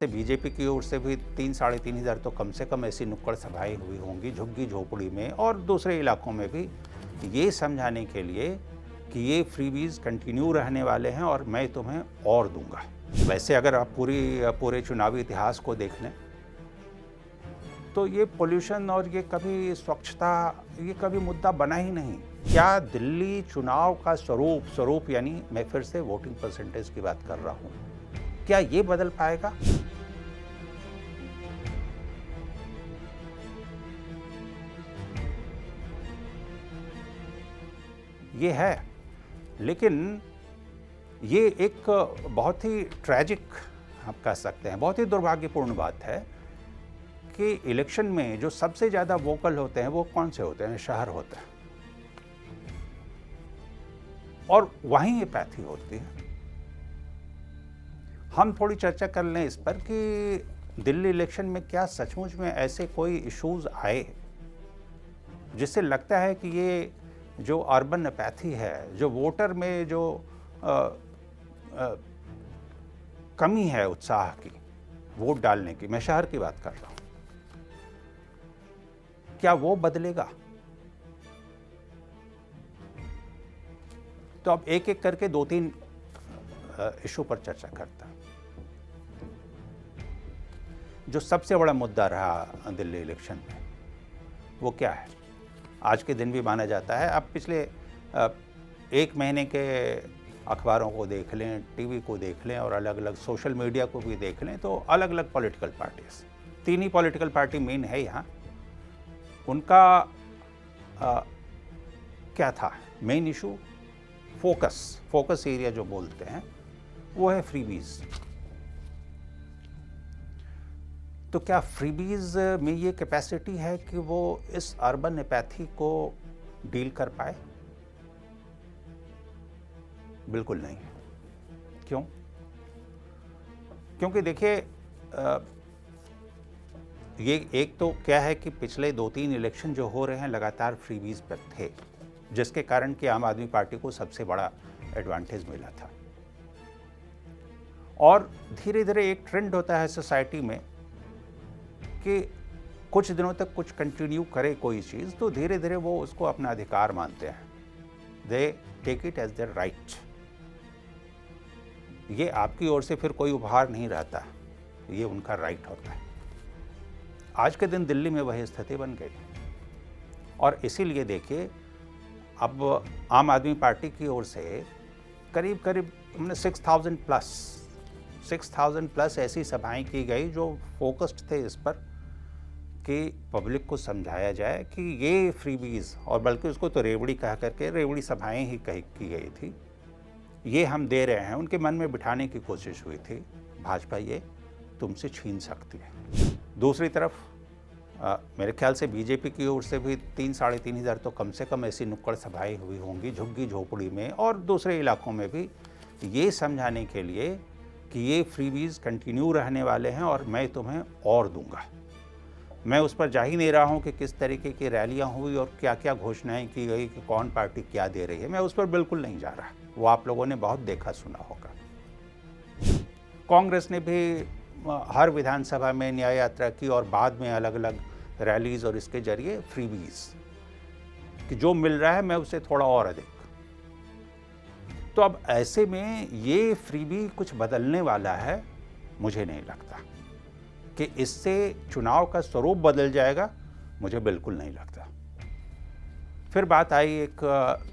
BJP की ओर से भी 3,000-3,500 तो कम से कम ऐसी नुक्कड़ सभाएं हुई होंगी झुग्गी झोपड़ी में और दूसरे इलाकों में भी, ये समझाने के लिए कि ये फ्रीबीज कंटिन्यू रहने वाले हैं और मैं तुम्हें और दूंगा। वैसे अगर आप पूरे चुनावी इतिहास को देख लें तो ये पोल्यूशन और ये कभी स्वच्छता ये कभी मुद्दा बना ही नहीं। क्या दिल्ली चुनाव का स्वरूप यानी मैं फिर से वोटिंग परसेंटेज की बात कर रहा हूँ, क्या ये बदल पाएगा? ये है, लेकिन ये एक बहुत ही ट्रैजिक आप कह सकते हैं, बहुत ही दुर्भाग्यपूर्ण बात है कि इलेक्शन में जो सबसे ज़्यादा वोकल होते हैं वो कौन से होते हैं? शहर होते हैं और वहीं ये पैथी होती है। हम थोड़ी चर्चा कर लें इस पर कि दिल्ली इलेक्शन में क्या सचमुच में ऐसे कोई इश्यूज आए जिससे लगता है कि ये जो अर्बन अपैथी है, जो वोटर में जो कमी है उत्साह की वोट डालने की, मैं शहर की बात कर रहा हूं, क्या वो बदलेगा? तो अब एक एक करके 2-3 इशू पर चर्चा करता। जो सबसे बड़ा मुद्दा रहा दिल्ली इलेक्शन में वो क्या है? आज के दिन भी माना जाता है। अब पिछले 1 महीने के अखबारों को देख लें, टीवी को देख लें और अलग अलग सोशल मीडिया को भी देख लें तो अलग अलग पॉलिटिकल पार्टीज, 3 ही पॉलिटिकल पार्टी मेन है यहाँ। उनका क्या था मेन इशू? फोकस एरिया जो बोलते हैं वो है फ्रीबीज। तो क्या फ्रीबीज में ये कैपेसिटी है कि वो इस अर्बन एपैथी को डील कर पाए? बिल्कुल नहीं। क्यों? क्योंकि देखिए ये एक तो क्या है कि पिछले 2-3 इलेक्शन जो हो रहे हैं लगातार फ्रीबीज पर थे, जिसके कारण कि आम आदमी पार्टी को सबसे बड़ा एडवांटेज मिला था। और धीरे धीरे एक ट्रेंड होता है सोसाइटी में कि कुछ दिनों तक कुछ कंटिन्यू करे कोई चीज़ तो धीरे धीरे वो उसको अपना अधिकार मानते हैं। They take it as their right. ये आपकी ओर से फिर कोई उपहार नहीं रहता, ये उनका राइट होता है। आज के दिन दिल्ली में वही स्थिति बन गई और इसीलिए देखिए अब आम आदमी पार्टी की ओर से करीब 6,000 प्लस ऐसी सभाएं की गई जो फोकस्ड थे इस पर कि पब्लिक को समझाया जाए कि ये फ्रीबीज, और बल्कि उसको तो रेवड़ी कह करके रेवड़ी सभाएं ही की गई थी, ये हम दे रहे हैं। उनके मन में बिठाने की कोशिश हुई थी भाजपा ये तुमसे छीन सकती है। दूसरी तरफ मेरे ख्याल से बीजेपी की ओर से भी 3,000-3,500 तो कम से कम ऐसी नुक्कड़ सभाएं हुई होंगी झुग्गी झोपड़ी में और दूसरे इलाकों में भी, ये समझाने के लिए कि ये फ्रीबीज कंटिन्यू रहने वाले हैं और मैं तुम्हें और दूंगा। मैं उस पर जा ही नहीं रहा हूं कि किस तरीके की रैलियां हुई और क्या क्या घोषणाएं की गई कि कौन पार्टी क्या दे रही है, मैं उस पर बिल्कुल नहीं जा रहा। वो आप लोगों ने बहुत देखा सुना होगा। कांग्रेस ने भी हर विधानसभा में न्याय यात्रा की और बाद में अलग अलग रैलीज और इसके जरिए फ्रीबीज कि जो मिल रहा है मैं उसे थोड़ा और अधिक। तो अब ऐसे में ये फ्रीबी कुछ बदलने वाला है? मुझे नहीं लगता कि इससे चुनाव का स्वरूप बदल जाएगा, मुझे बिल्कुल नहीं लगता। फिर बात आई एक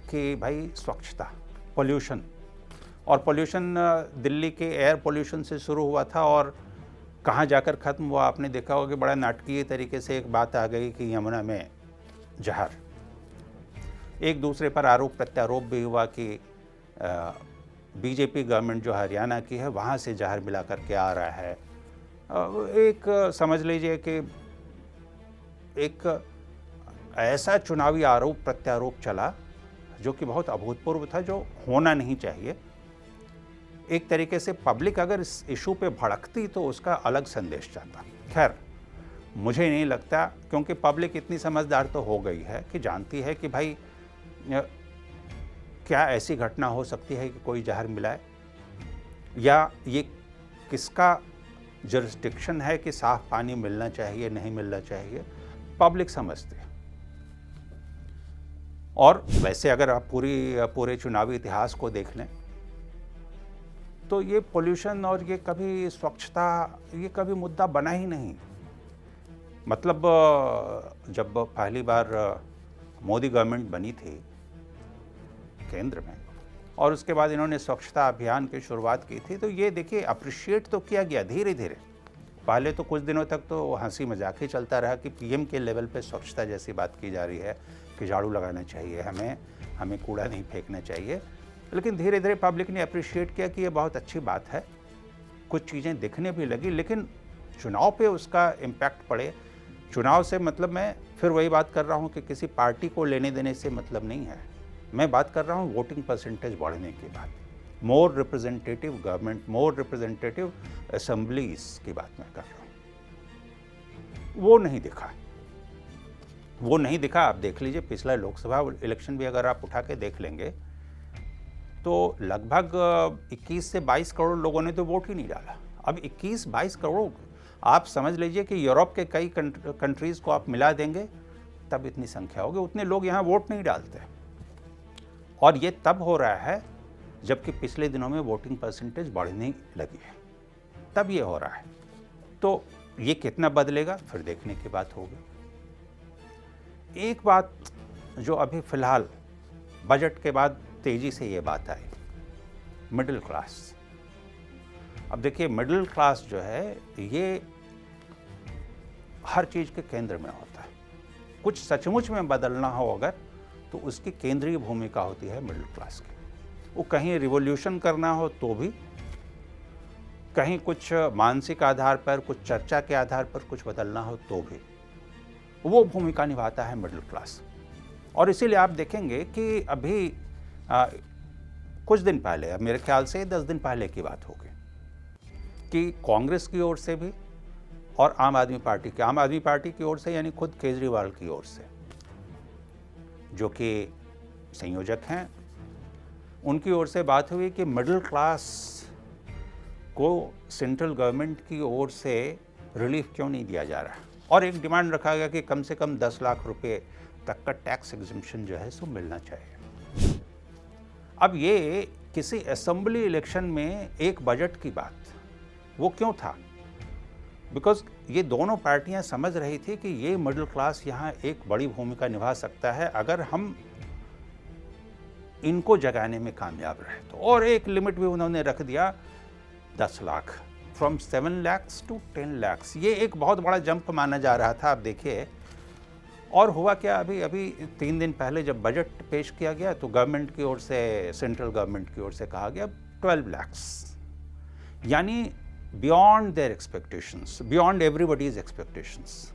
कि भाई स्वच्छता, पोल्यूशन, और पोल्यूशन दिल्ली के एयर पोल्यूशन से शुरू हुआ था और कहाँ जाकर ख़त्म हुआ आपने देखा होगा कि बड़ा नाटकीय तरीके से एक बात आ गई कि यमुना में जहर। एक दूसरे पर आरोप प्रत्यारोप भी हुआ कि बीजेपी गवर्नमेंट जो हरियाणा की है वहाँ से जहर मिला करके आ रहा है। एक समझ लीजिए कि एक ऐसा चुनावी आरोप प्रत्यारोप चला जो कि बहुत अभूतपूर्व था, जो होना नहीं चाहिए। एक तरीके से पब्लिक अगर इस इशू पे भड़कती तो उसका अलग संदेश जाता। खैर मुझे नहीं लगता, क्योंकि पब्लिक इतनी समझदार तो हो गई है कि जानती है कि भाई क्या ऐसी घटना हो सकती है कि कोई जहर मिलाए, या ये किसका जुरिस्डिक्शन है कि साफ पानी मिलना चाहिए, नहीं मिलना चाहिए, पब्लिक समझती है। और वैसे अगर आप पूरे चुनावी इतिहास को देख लें तो ये पोल्यूशन और ये कभी स्वच्छता ये कभी मुद्दा बना ही नहीं। मतलब जब पहली बार मोदी गवर्नमेंट बनी थी केंद्र में और उसके बाद इन्होंने स्वच्छता अभियान की शुरुआत की थी, तो ये देखिए अप्रिशिएट तो किया गया धीरे धीरे। पहले तो कुछ दिनों तक तो हंसी मजाक ही चलता रहा कि पीएम के लेवल पे स्वच्छता जैसी बात की जा रही है कि झाड़ू लगाना चाहिए, हमें कूड़ा नहीं फेंकना चाहिए। लेकिन धीरे धीरे पब्लिक ने अप्रिशिएट किया कि ये बहुत अच्छी बात है, कुछ चीज़ें दिखने भी लगी। लेकिन चुनाव पे उसका इम्पैक्ट पड़े, चुनाव से मतलब मैं फिर वही बात कर रहा हूँ कि किसी पार्टी को लेने देने से मतलब नहीं है। मैं बात कर रहा हूँ वोटिंग परसेंटेज बढ़ने की बात, मोर रिप्रेजेंटेटिव गवर्नमेंट, मोर रिप्रेजेंटेटिव असेंबलीज की बात मैं कर रहा हूँ। वो नहीं दिखा। आप देख लीजिए पिछला लोकसभा इलेक्शन भी अगर आप उठा के देख लेंगे तो लगभग 21 से 22 करोड़ लोगों ने तो वोट ही नहीं डाला। अब 21-22 करोड़ आप समझ लीजिए कि यूरोप के कई कंट्रीज़ को आप मिला देंगे तब इतनी संख्या होगी, उतने लोग यहाँ वोट नहीं डालते। और ये तब हो रहा है जबकि पिछले दिनों में वोटिंग परसेंटेज बढ़ने लगी है, तब ये हो रहा है। तो ये कितना बदलेगा फिर देखने की बात होगी। एक बात जो अभी फिलहाल बजट के बाद तेजी से ये बात आई, मिडिल क्लास। अब देखिए मिडिल क्लास जो है ये हर चीज़ के केंद्र में होता है। कुछ सचमुच में बदलना हो अगर तो उसकी केंद्रीय भूमिका होती है मिडिल क्लास की। वो कहीं रिवॉल्यूशन करना हो तो भी, कहीं कुछ मानसिक आधार पर, कुछ चर्चा के आधार पर कुछ बदलना हो तो भी वो भूमिका निभाता है मिडिल क्लास। और इसीलिए आप देखेंगे कि अभी कुछ दिन पहले, अब मेरे ख्याल से 10 दिन पहले की बात होगी, कि कांग्रेस की ओर से भी और आम आदमी पार्टी की ओर से यानी खुद केजरीवाल की ओर से जो कि संयोजक हैं, उनकी ओर से बात हुई कि मिडिल क्लास को सेंट्रल गवर्नमेंट की ओर से रिलीफ क्यों नहीं दिया जा रहा। और एक डिमांड रखा गया कि कम से कम 10 लाख रुपए तक का टैक्स एग्जम्पशन जो है सो मिलना चाहिए। अब ये किसी असेंबली इलेक्शन में एक बजट की बात, वो क्यों था? बिकॉज ये दोनों पार्टियां समझ रही थी कि ये मिडिल क्लास यहाँ एक बड़ी भूमिका निभा सकता है अगर हम इनको जगाने में कामयाब रहे तो। और एक लिमिट भी उन्होंने रख दिया 10 lakh, from 7 lakhs to 10 lakhs। ये एक बहुत बड़ा जंप माना जा रहा था। आप देखिए और हुआ क्या, अभी 3 दिन पहले जब बजट पेश किया गया तो गवर्नमेंट की ओर से, सेंट्रल गवर्नमेंट की ओर से कहा गया 12 lakhs, यानी beyond their expectations, beyond everybody's expectations.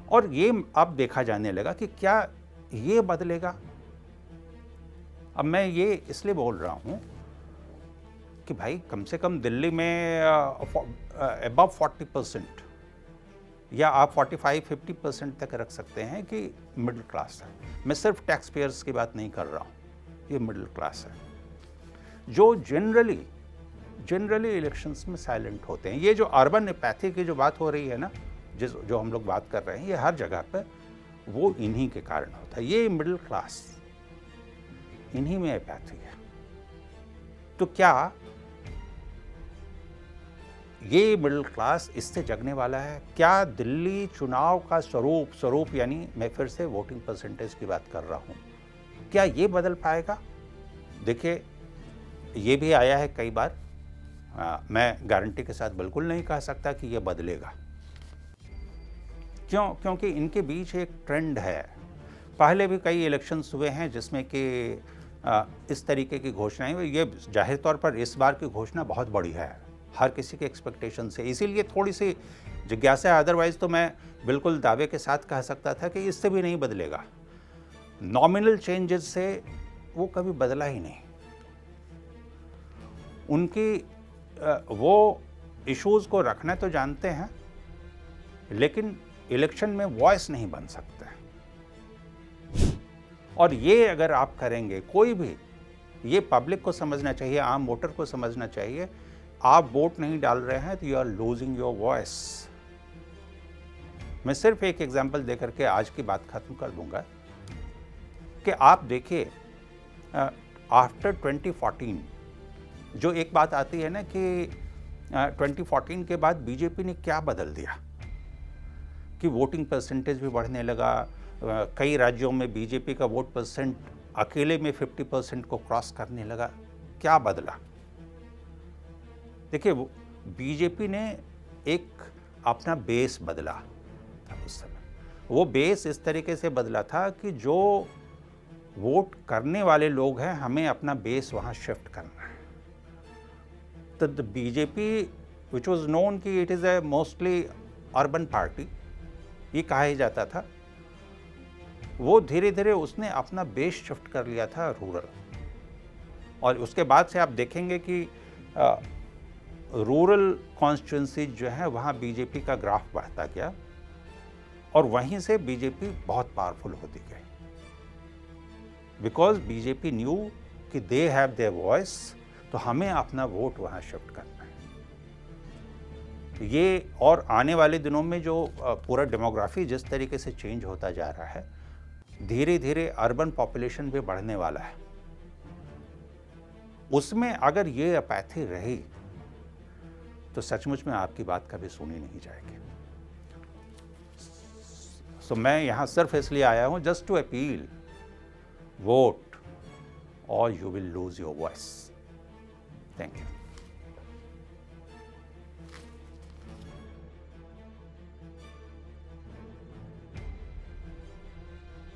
और ये अब देखा जाने लगा कि क्या ये बदलेगा। अब मैं ये इसलिए बोल रहा हूँ कि भाई कम से कम दिल्ली में अबव 40% या आप 45-50% तक रख सकते हैं कि मिडिल क्लास है। मैं सिर्फ टैक्स पेयर्स की बात नहीं कर रहा हूँ, ये मिडिल क्लास है जो जनरली इलेक्शंस में साइलेंट होते हैं। ये जो अर्बन एपैथी की जो बात हो रही है ना, जो हम लोग बात कर रहे हैं, ये हर जगह पर वो इन्हीं के कारण होता है। ये मिडिल क्लास, इन्हीं में एपैथी है। तो क्या ये मिडिल क्लास इससे जगने वाला है? क्या दिल्ली चुनाव का स्वरूप यानी मैं फिर से वोटिंग परसेंटेज की बात कर रहा हूँ, क्या ये बदल पाएगा? देखिए ये भी आया है कई बार, मैं गारंटी के साथ बिल्कुल नहीं कह सकता कि ये बदलेगा। क्योंकि इनके बीच एक ट्रेंड है। पहले भी कई इलेक्शंस हुए हैं जिसमें कि इस तरीके की घोषणाएं हुई। ये जाहिर तौर पर इस बार की घोषणा बहुत बड़ी है, हर किसी के एक्सपेक्टेशन से, इसीलिए थोड़ी सी जिज्ञासा है। अदरवाइज तो मैं बिल्कुल दावे के साथ कह सकता था कि इससे भी नहीं बदलेगा। नॉमिनल चेंजेस से वो कभी बदला ही नहीं। उनकी वो इश्यूज़ को रखना तो जानते हैं, लेकिन इलेक्शन में वॉइस नहीं बन सकते। और ये अगर आप करेंगे, कोई भी, ये पब्लिक को समझना चाहिए, आम वोटर को समझना चाहिए आप वोट नहीं डाल रहे हैं तो you are losing your voice. मैं सिर्फ एक एग्जांपल देकर के आज की बात खत्म कर दूंगा कि आप देखिए आफ्टर 2014 जो एक बात आती है ना कि 2014 के बाद बीजेपी ने क्या बदल दिया कि वोटिंग परसेंटेज भी बढ़ने लगा। कई राज्यों में बीजेपी का वोट परसेंट अकेले में 50% को क्रॉस करने लगा। क्या बदला? देखिए, बीजेपी ने एक अपना बेस बदला था उस समय। वो बेस इस तरीके से बदला था कि जो वोट करने वाले लोग हैं, हमें अपना बेस वहाँ शिफ्ट करना है। तो the BJP which was known कि it is a mostly urban party, ये कहा ही जाता था, वो धीरे धीरे उसने अपना बेस शिफ्ट कर लिया था रूरल। और उसके बाद से आप देखेंगे कि रूरल कॉन्स्टिट्यूंसी जो है वहाँ बीजेपी का ग्राफ बढ़ता गया और वहीं से बीजेपी बहुत पावरफुल होती गई, बिकॉज बीजेपी न्यू कि दे हैव देयर वॉइस, तो हमें अपना वोट वहाँ शिफ्ट करना है। ये और आने वाले दिनों में जो पूरा डेमोग्राफी जिस तरीके से चेंज होता जा रहा है, धीरे धीरे अर्बन पॉपुलेशन भी बढ़ने वाला है। उसमें अगर ये अपैथी रही तो सचमुच में आपकी बात कभी सुनी नहीं जाएगी। सो मैं यहाँ सिर्फ इसलिए आया हूँ जस्ट टू अपील, वोट और you will lose your voice. Thank you.